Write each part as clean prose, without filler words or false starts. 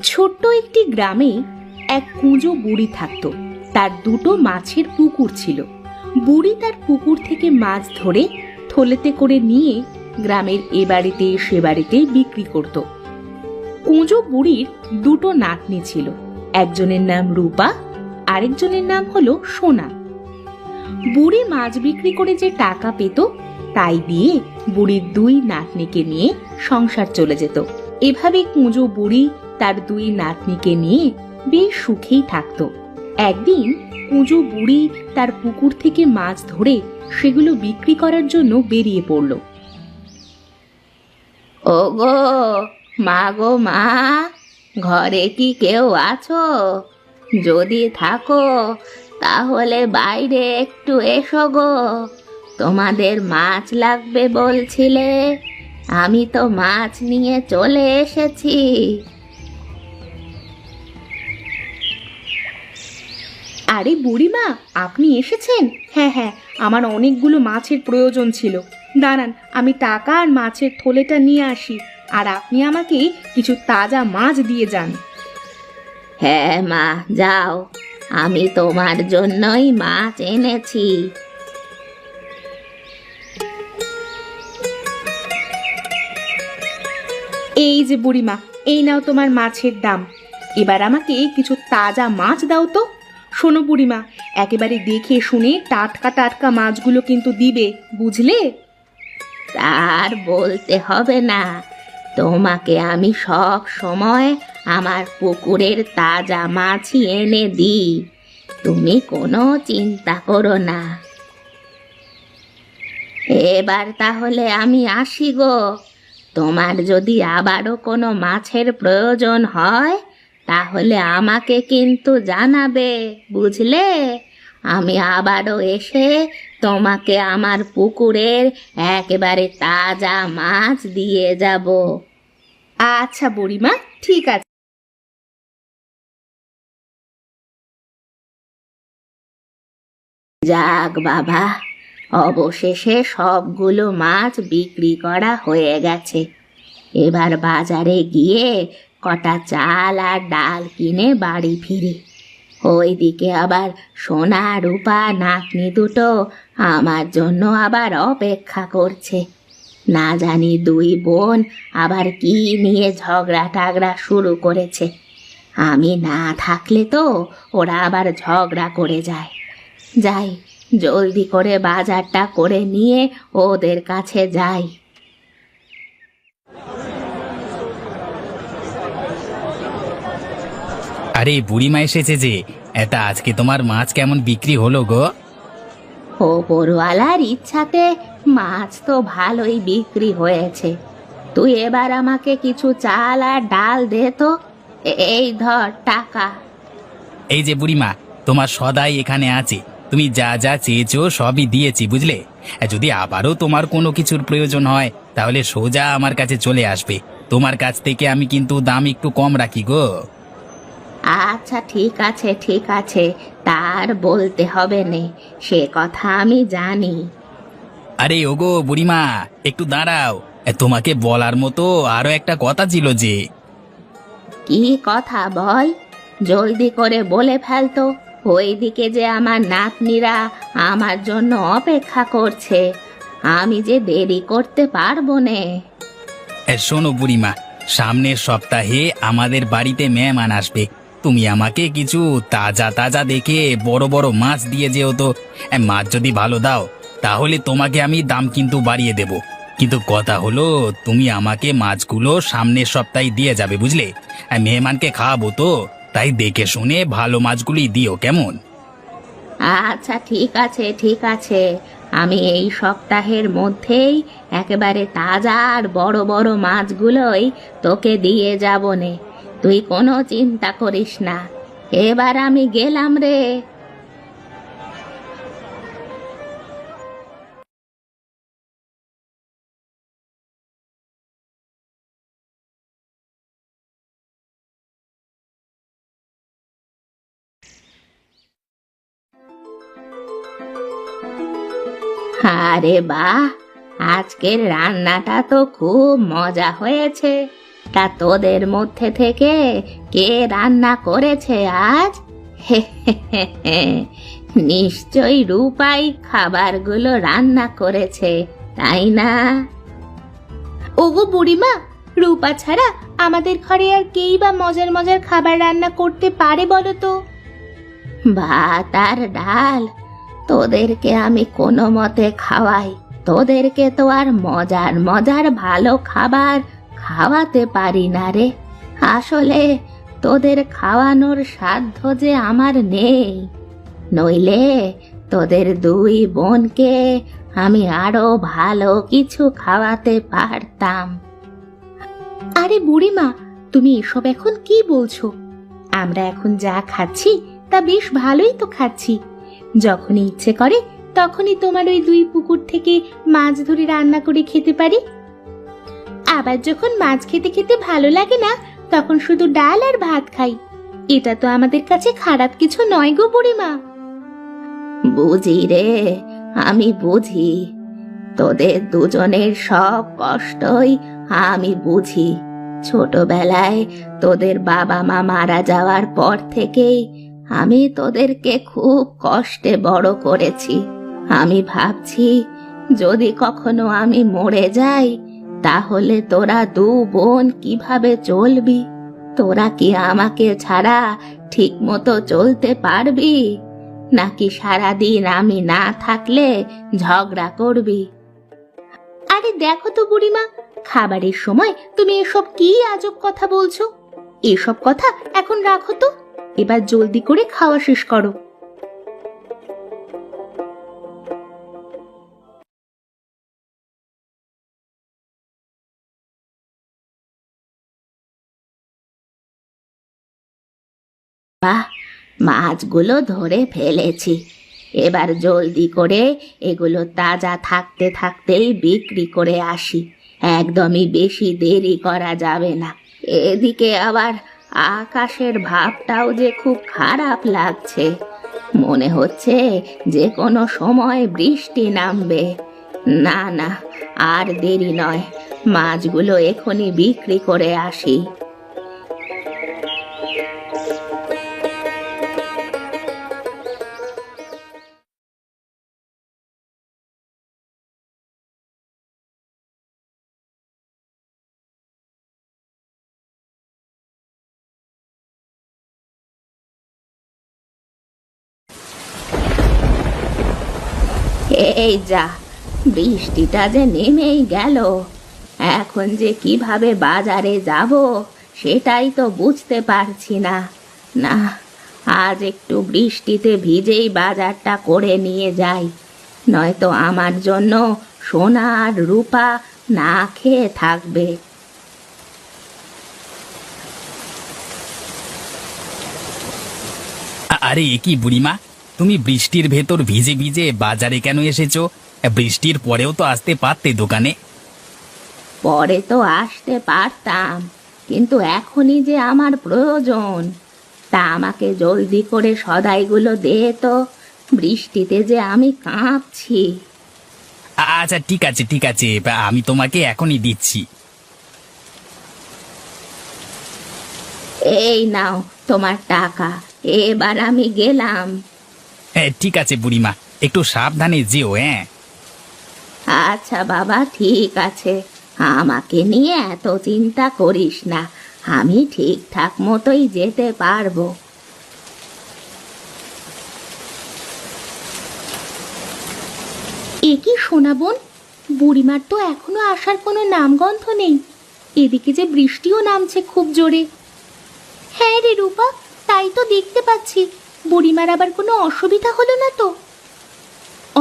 ছোট্ট একটি গ্রামে এক কুঁজো বুড়ি থাকত। তার দুটো মাছের পুকুর ছিল। বুড়ি তার পুকুর থেকে মাছ ধরে থলেতে করে নিয়ে গ্রামের এ বাড়িতে সে বাড়িতে বিক্রি করত। কুঁজো বুড়ির দুটো নাতনি ছিল, একজনের নাম রূপা, আরেকজনের নাম হলো সোনা। বুড়ি মাছ বিক্রি করে যে টাকা পেত তাই দিয়ে বুড়ির দুই নাতনিকে নিয়ে সংসার চলে যেত। এভাবে কুঁজো বুড়ি তার দুই নাতনিকে নিয়ে বেশ সুখেই থাকত। একদিন কুঁজো বুড়ি তার পুকুর থেকে মাছ ধরে সেগুলো বিক্রি করার জন্য বেরিয়ে পড়ল। ওগো মা গো মা, ঘরে কি কেউ আছো? যদি থাকো তাহলে বাইরে একটু এসো গো, তোমাদের মাছ লাগবে বলছিলে, আমি তো মাছ নিয়ে চলে এসেছি। আরে বুড়িমা, আপনি এসেছেন? হ্যাঁ হ্যাঁ, আমার অনেকগুলো মাছের প্রয়োজন ছিল। দাঁড়ান, আমি টাকা আর মাছের থলেটা নিয়ে আসি, আর আপনি আমাকে কিছু তাজা মাছ দিয়ে যান। হ্যাঁ মা, যাও, আমি তোমার জন্যই মাছ এনেছি। এই যে বুড়িমা, এই নাও তোমার মাছের দাম। এবার আমাকে কিছু তাজা মাছ দাও তো। শোনো বুড়িমা, একেবারে দেখে শুনে টাটকা টাটকা মাছগুলো কিন্তু দিবে, বুঝলে? আর বলতে হবে না, তোমাকে আমি সব সময় আমার পুকুরের তাজা মাছই এনে দিই, তুমি কোনো চিন্তা করো না। এবার তাহলে আমি আসি গো, তোমার যদি আবারও কোনো মাছের প্রয়োজন হয় তাহলে আমাকে কিন্তু জানাবে, বুঝলে? আমি আবারও এসে তোমাকে আমার পুকুরের একেবারে তাজা মাছ দিয়ে যাব। আচ্ছা বুড়িমা, ঠিক আছে। যাক বাবা, অবশেষে সবগুলো মাছ বিক্রি করা হয়ে গেছে। এবার বাজারে গিয়ে কটা চাল আর ডাল কিনে বাড়ি ফিরি। ওইদিকে আবার সোনা রূপা নাতনি দুটো আমার জন্য আবার অপেক্ষা করছে। না জানি দুই বোন আবার কি নিয়ে ঝগড়া টাগড়া শুরু করেছে। আমি না থাকলে তো ওরা আবার ঝগড়া করে যায়। যাই, জলদি করে বাজারটা করে নিয়ে ওদের কাছে যাই। আরে বুড়িমা এসেছে যে, এটা আজকে তোমার মাছ কেমন বিক্রি হলো গো? ওপরওয়ালার ইচ্ছাতে মাছ তো ভালোই বিক্রি হয়েছে। তুই এবার আমাকে কিছু চাল আর ডাল দে তো। এই ধর টাকা। এই যে বুড়িমা, তোমার সদাই এখানে আছে, তুমি যা যা চেয়েছো সবই দিয়েছি, বুঝলে? যদি আবারও তোমার কোনো কিছুর প্রয়োজন হয় তাহলে সোজা আমার কাছে চলে আসবে। তোমার কাছ থেকে আমি কিন্তু দাম একটু কম রাখি গো। আচ্ছা ঠিক আছে ঠিক আছে, তার বলতে হবে নে, সে কথা আমি জানি। আরে ওগো বুড়িমা, একটু দাঁড়াও, তোমাকে বলার মতো আরো একটা কথা ছিল যে। কি কথা বল, জলদি করে বলে ফেলতো। ওইদিকে যে আমার নাতনিরা আমার জন্য অপেক্ষা করছে, আমি যে দেরি করতে পারবো নে। শোনো বুড়িমা, সামনের সপ্তাহে আমাদের বাড়িতে মেহমান আসবে, তুমি আমাকে কিছু তাজা তাজা দেখে বড় বড় মাছ দিয়ে যেও তো। মাছ যদি ভালো দাও তাহলে তোমাকে আমি দাম কিন্তু বাড়িয়ে দেব, কিন্তু কথা হলো তুমি আমাকে মাছগুলো সামনের সপ্তাহে দিয়ে যাবে, বুঝলে? মেহমানকে খাওয়াবো তো, তাই দেখে শুনে ভালো মাছগুলি দিও, কেমন? আচ্ছা ঠিক আছে ঠিক আছে, আমি এই সপ্তাহের মধ্যেই একেবারে তাজা আর বড় বড় মাছগুলোই তোকে দিয়ে যাব নে, তুই কোনো চিন্তা করিস না। এবার আমি গেলাম রে। আরে বাহ, আজকের রান্নাটা তো খুব মজা হয়েছে। তা তোদের মধ্যে থেকে কে রান্না করেছে আজ? নিশ্চয়ই রূপাই খাবারগুলো রান্না করেছে, তাই না? ওগো বুড়িমা, রূপা ছাড়া আমাদের ঘরে আর কেই বা মজার মজার খাবার রান্না করতে পারে বলো তো? ভাত আর ডাল তোদেরকে আমি কোনো মতে খাওয়াই, তোদেরকে তো আর মজার মজার ভালো খাবার খাওয়াতে পারি না রে। আসলে তোদের খাওয়ানোর সাধ্য যে আমার নেই, নইলে তোদের দুই বোনকে আমি আরো ভালো কিছু খাওয়াতে পারতাম। আরে বুড়িমা, তুমি এসব এখন কি বলছো? আমরা এখন যা খাচ্ছি তা বেশ ভালোই তো খাচ্ছি। যখনই ইচ্ছে করে তখনই তোমার ওই দুই পুকুর থেকে মাছ ধরে রান্না করে খেতে পারি। আবার যখন মাছ খেতে খেতে ভালো লাগে না, তখন শুধু ডাল আর ভাত খাই। এটা তো আমাদের কাছে খারাপ কিছু নয় গো বুড়িমা। বুঝি রে, আমি বুঝি। তোদের দুজনের সব কষ্টই আমি বুঝি। ছোটবেলায় তোদের বাবা মা মারা যাওয়ার পর থেকেই আমি তোদেরকে খুব কষ্টে বড় করেছি। আমি ভাবছি যদি কখনো আমি মরে যাই, তাহলে তোরা দু বোন কিভাবে চলবি? তোরা কি আমাকে ছাড়া ঠিক মতো চলতে পারবি, নাকি সারাদিন আমি না থাকলে ঝগড়া করবি? আরে দেখো তো বুড়িমা, খাবারের সময় তুমি এসব কি আজব কথা বলছো? এসব কথা এখন রাখো তো, এবার জলদি করে খাওয়া শেষ করো। বাহ, মাছগুলো ধরে ফেলেছি। এবার জলদি করে এগুলো তাজা থাকতে থাকতেই বিক্রি করে আসি। একদমই বেশি দেরি করা যাবে না। এদিকে আবার আকাশের ভাবটাও যে খুব খারাপ লাগছে। মনে হচ্ছে যে কোনো সময় বৃষ্টি নামবে। না না, আর দেরি নয়, মাছগুলো এখনই বিক্রি করে আসি। এই যা, বৃষ্টিটা যে নেমেই গেল। এখন যে কিভাবে বাজারে যাব সেটাই তো বুঝতে পারছি না। না, আজ একটু বৃষ্টিতে ভিজেই বাজারটা করে নিয়ে যাই, নয়তো আমার জন্য সোনা আর রূপা না খেয়ে থাকবে। আরে এ কি বুড়িমা, তুমি বৃষ্টির ভেতর ভিজে ভিজে বাজারে কেন এসেছো? বৃষ্টির পরেও তো আসতে পারতে দোকানে। পরে তো আসতে পারতাম, কিন্তু এখনই যে আমার প্রয়োজন। তা আমাকে জলদি করে সদাইগুলো দে তো, বৃষ্টিতে যে আমি কাঁপছি। আচ্ছা ঠিক আছে ঠিক আছে, আমি তোমাকে এখনই দিচ্ছি। এই নাও তোমার টাকা, এবার আমি গেলাম। ঠিক আছে বুড়িমা, একটু সাবধানে যেও। হ্যাঁ আচ্ছা বাবা, ঠিক আছে, আমাকে নিয়ে এত চিন্তা করিস না, আমি ঠিকঠাক মতোই যেতে পারবো। এ কি সোনা বোন, বুড়িমার তো এখনো আসার কোনো নামগন্ধ নেই। এদিকে যে বৃষ্টিও নামছে খুব জোরে। হ্যাঁ রে রূপা, তাই তো দেখতে পাচ্ছি। বুড়িমার আবার কোনো অসুবিধা হলো না তো?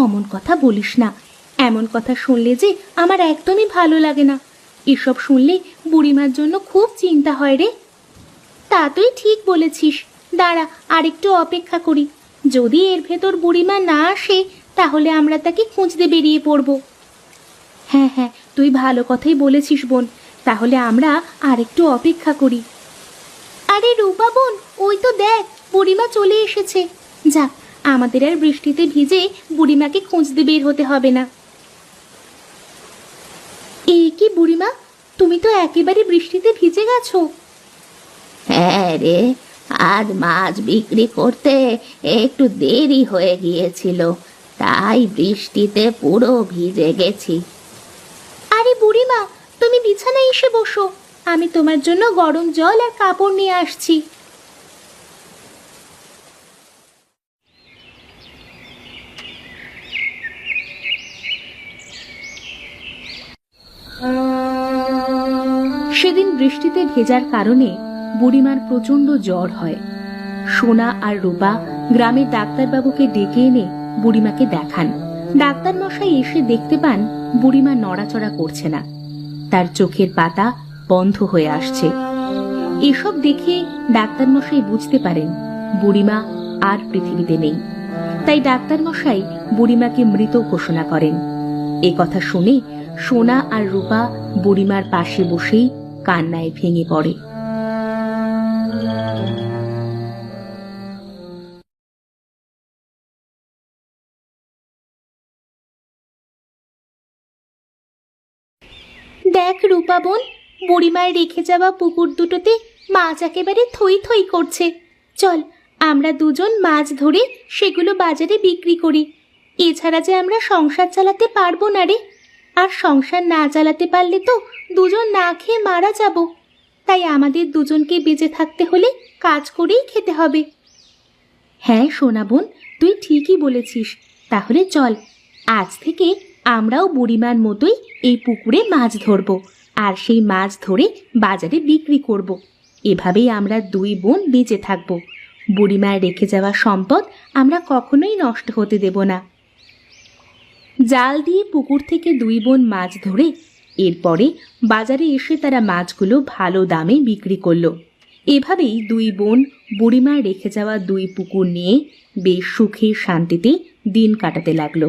অমন কথা বলিস না, এমন কথা শুনলে যে আমার একদমই ভালো লাগে না। এসব শুনলে বুড়িমার জন্য খুব চিন্তা হয় রে। তা তুই ঠিক বলেছিস, দাঁড়া আর একটু অপেক্ষা করি। যদি এর ভেতর বুড়িমা না আসে, তাহলে আমরা তাকে খুঁজতে বেরিয়ে পড়ব। হ্যাঁ হ্যাঁ, তুই ভালো কথাই বলেছিস বোন, তাহলে আমরা আর একটু অপেক্ষা করি। আরে রূপা বোন, ওই তো দেখ, বুড়িমা চলে এসেছে। যাক, আমাদের আর বৃষ্টিতে ভিজে বুড়িমাকে খুঁজতে বের হতে হবে না। এই কি বুড়িমা, তুমি তো একেবারে বৃষ্টিতে ভিজে গেছো। হ্যাঁ রে, আজ মাছ বিক্রি করতে একটু দেরি হয়ে গিয়েছিল, তাই বৃষ্টিতে পুরো ভিজে গেছি। আরে বুড়িমা, তুমি বিছানায় এসে বসো, আমি তোমার জন্য গরম জল আর কাপড় নিয়ে আসছি। সেদিন বৃষ্টিতে ভেজার কারণে বুড়িমার প্রচন্ড জ্বর হয়। সোনা আর রূপা গ্রামের ডাক্তারবাবুকে ডেকে এনে বুড়িমাকে দেখান। ডাক্তার মশাই এসে দেখতে পান বুড়িমা নড়াচড়া করছে না, তার চোখের পাতা বন্ধ হয়ে আসছে। এসব দেখে ডাক্তার মশাই বুঝতে পারেন বুড়িমা আর পৃথিবীতে নেই। তাই ডাক্তার মশাই বুড়িমাকে মৃত ঘোষণা করেন। এ কথা শুনে সোনা আর রূপা বুড়িমার পাশে বসেই কান্নায় ভেঙে পড়ে। দেখ রূপা বোন, বুড়িমায় রেখে যাওয়া পুকুর দুটোতে মাছ একেবারে থই থই করছে। চল আমরা দুজন মাছ ধরে সেগুলো বাজারে বিক্রি করি। এছাড়া যে আমরা সংসার চালাতে পারবো না রে, আর সংসার না চালাতে পারলে তো দুজন না খেয়ে মারা যাব। তাই আমাদের দুজনকে বেঁচে থাকতে হলে কাজ করেই খেতে হবে। হ্যাঁ সোনা বোন, তুই ঠিকই বলেছিস। তাহলে চল, আজ থেকে আমরাও বুড়িমার মতোই এই পুকুরে মাছ ধরব, আর সেই মাছ ধরে বাজারে বিক্রি করব। এভাবেই আমরা দুই বোন বেঁচে থাকব। বুড়িমার রেখে যাওয়া সম্পদ আমরা কখনোই নষ্ট হতে দেব না। জাল দিয়ে পুকুর থেকে দুই বোন মাছ ধরে এরপরে বাজারে এসে তারা মাছগুলো ভালো দামে বিক্রি করলো। এভাবেই দুই বোন বুড়িমার রেখে যাওয়া দুই পুকুর নিয়ে বেশ সুখে শান্তিতে দিন কাটাতে লাগলো।